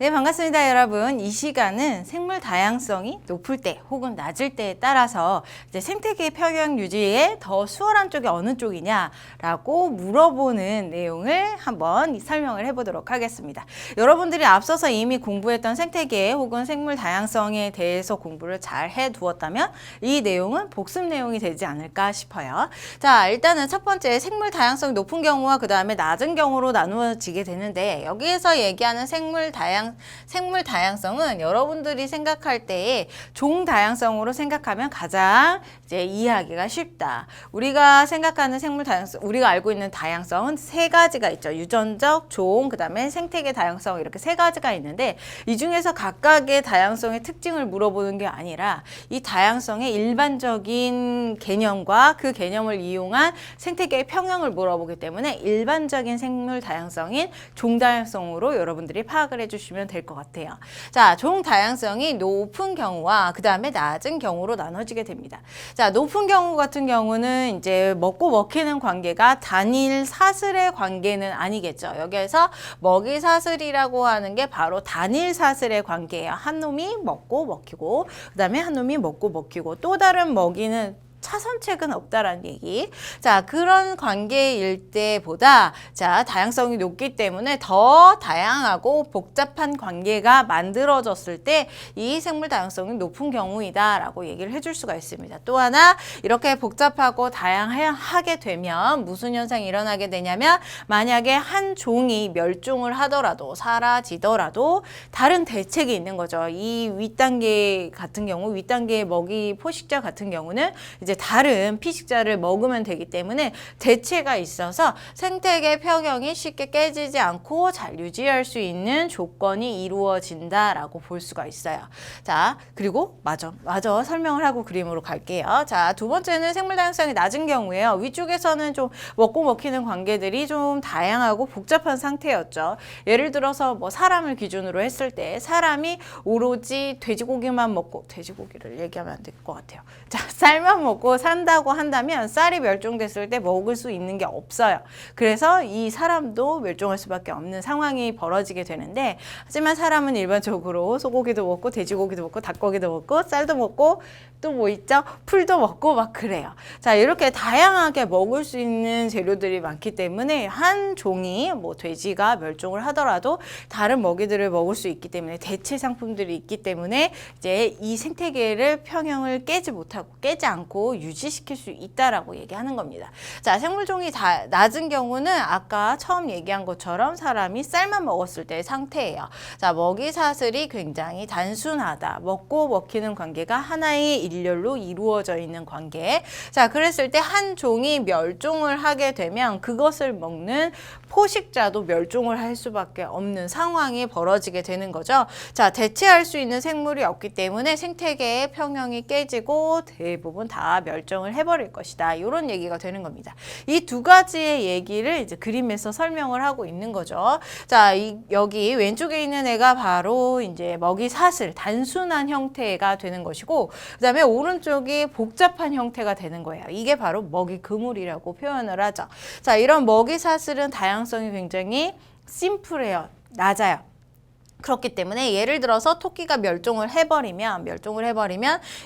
네, 반갑습니다, 여러분. 이 시간은 생물 다양성이 높을 때 혹은 낮을 때에 따라서 이제 생태계 평형 유지에 더 수월한 쪽이 어느 쪽이냐라고 물어보는 내용을 한번 설명을 해보도록 하겠습니다. 여러분들이 앞서서 이미 공부했던 생태계 혹은 생물 다양성에 대해서 공부를 잘 해두었다면 이 내용은 복습 내용이 되지 않을까 싶어요. 자, 일단은 첫 번째 생물 다양성이 높은 경우와 그 다음에 낮은 경우로 나누어지게 되는데, 여기에서 얘기하는 생물 다양성은 여러분들이 생각할 때에 종 다양성으로 생각하면 가장 이제 이해하기가 쉽다. 우리가 생각하는 생물 다양성, 우리가 알고 있는 다양성은 세 가지가 있죠. 유전적, 종, 그 다음에 생태계 다양성, 이렇게 세 가지가 있는데, 이 중에서 각각의 다양성의 특징을 물어보는 게 아니라 이 다양성의 일반적인 개념과 그 개념을 이용한 생태계의 평형을 물어보기 때문에 일반적인 생물 다양성인 종 다양성으로 여러분들이 파악을 해주시면 될 것 같아요. 자, 종 다양성이 높은 경우와 그 다음에 낮은 경우로 나눠지게 됩니다. 자, 높은 경우 같은 경우는 이제 먹고 먹히는 관계가 단일 사슬의 관계는 아니겠죠. 여기에서 먹이 사슬이라고 하는 게 바로 단일 사슬의 관계예요. 한 놈이 먹고 먹히고 그 다음에 한 놈이 먹고 먹히고 또 다른 먹이는 차선책은 없다라는 얘기. 자, 그런 관계일 때보다 자, 다양성이 높기 때문에 더 다양하고 복잡한 관계가 만들어졌을 때 이 생물 다양성이 높은 경우이다라고 얘기를 해줄 수가 있습니다. 또 하나, 이렇게 복잡하고 다양하게 되면 무슨 현상이 일어나게 되냐면, 만약에 한 종이 멸종을 하더라도 사라지더라도 다른 대책이 있는 거죠. 이 윗단계 같은 경우, 윗단계의 먹이 포식자 같은 경우는 이제 다른 피식자를 먹으면 되기 때문에 대체가 있어서 생태계 평형이 쉽게 깨지지 않고 잘 유지할 수 있는 조건이 이루어진다라고 볼 수가 있어요. 자, 그리고 마저 설명을 하고 그림으로 갈게요. 자, 두 번째는 생물 다양성이 낮은 경우예요. 위쪽에서는 좀 먹고 먹히는 관계들이 좀 다양하고 복잡한 상태였죠. 예를 들어서 뭐 사람을 기준으로 했을 때 사람이 오로지 돼지고기만 먹고, 돼지고기를 얘기하면 안 될 것 같아요. 자, 쌀만 먹고 산다고 한다면 쌀이 멸종됐을 때 먹을 수 있는 게 없어요. 그래서 이 사람도 멸종할 수밖에 없는 상황이 벌어지게 되는데, 하지만 사람은 일반적으로 소고기도 먹고 돼지고기도 먹고 닭고기도 먹고 쌀도 먹고 또 뭐 있죠? 풀도 먹고 막 그래요. 자, 이렇게 다양하게 먹을 수 있는 재료들이 많기 때문에 한 종이 뭐 돼지가 멸종을 하더라도 다른 먹이들을 먹을 수 있기 때문에 대체 상품들이 있기 때문에 이제 이 생태계를 평형을 깨지 않고 유지시킬 수 있다라고 얘기하는 겁니다. 자, 생물종이 낮은 경우는 아까 처음 얘기한 것처럼 사람이 쌀만 먹었을 때의 상태예요. 자, 먹이 사슬이 굉장히 단순하다. 먹고 먹히는 관계가 하나의 일렬로 이루어져 있는 관계. 자, 그랬을 때 한 종이 멸종을 하게 되면 그것을 먹는 포식자도 멸종을 할 수밖에 없는 상황이 벌어지게 되는 거죠. 자, 대체할 수 있는 생물이 없기 때문에 생태계의 평형이 깨지고 대부분 다 멸종을 해버릴 것이다. 이런 얘기가 되는 겁니다. 이 두 가지의 얘기를 이제 그림에서 설명을 하고 있는 거죠. 자, 여기 왼쪽에 있는 애가 바로 이제 먹이 사슬, 단순한 형태가 되는 것이고, 그 다음에 오른쪽이 복잡한 형태가 되는 거예요. 이게 바로 먹이 그물이라고 표현을 하죠. 자, 이런 먹이 사슬은 다양성이 굉장히 심플해요. 낮아요. 그렇기 때문에 예를 들어서 토끼가 멸종을 해버리면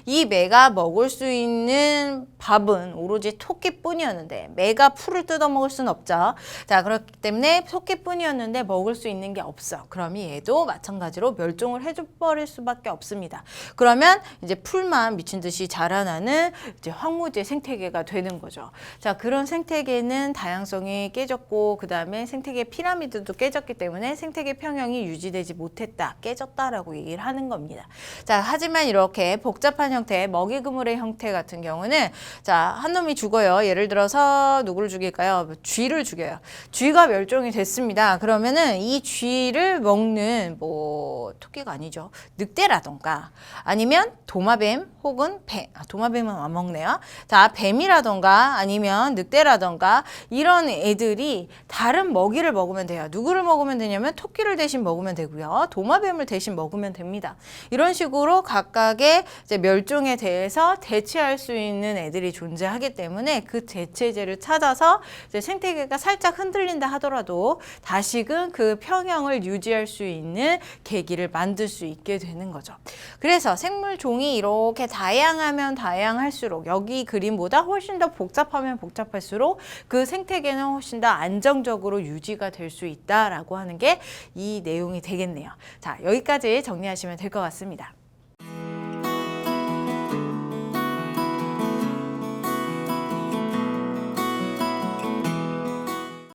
이 매가 먹을 수 있는 밥은 오로지 토끼뿐이었는데 매가 풀을 뜯어먹을 수는 없죠. 자, 그렇기 때문에 토끼뿐이었는데 먹을 수 있는 게 없어. 그럼 얘도 마찬가지로 멸종을 해버릴 수밖에 없습니다. 그러면 이제 풀만 미친 듯이 자라나는 이제 황무지 생태계가 되는 거죠. 자, 그런 생태계는 다양성이 깨졌고 그 다음에 생태계 피라미드도 깨졌기 때문에 생태계 평형이 유지되지 못했다, 깨졌다라고 얘기를 하는 겁니다. 자, 하지만 이렇게 복잡한 형태, 먹이 그물의 형태 같은 경우는 자, 한 놈이 죽어요. 예를 들어서 누구를 죽일까요? 쥐를 죽여요. 쥐가 멸종이 됐습니다. 그러면은 이 쥐를 먹는 뭐 토끼가 아니죠. 늑대라던가 아니면 도마뱀 혹은 뱀, 도마뱀은 안 먹네요. 자, 뱀이라던가 아니면 늑대라던가 이런 애들이 다른 먹이를 먹으면 돼요. 누구를 먹으면 되냐면 토끼를 대신 먹으면 되고요. 해서 도마뱀을 대신 먹으면 됩니다. 이런 식으로 각각의 이제 멸종에 대해서 대체할 수 있는 애들이 존재하기 때문에 그 대체제를 찾아서 이제 생태계가 살짝 흔들린다 하더라도 다시금 그 평형을 유지할 수 있는 계기를 만들 수 있게 되는 거죠. 그래서 생물 종이 이렇게 다양하면 다양할수록 여기 그림보다 훨씬 더 복잡하면 복잡할수록 그 생태계는 훨씬 더 안정적으로 유지가 될 수 있다라고 하는 게 이 내용이 되겠네요. 자, 여기까지 정리하시면 될 것 같습니다.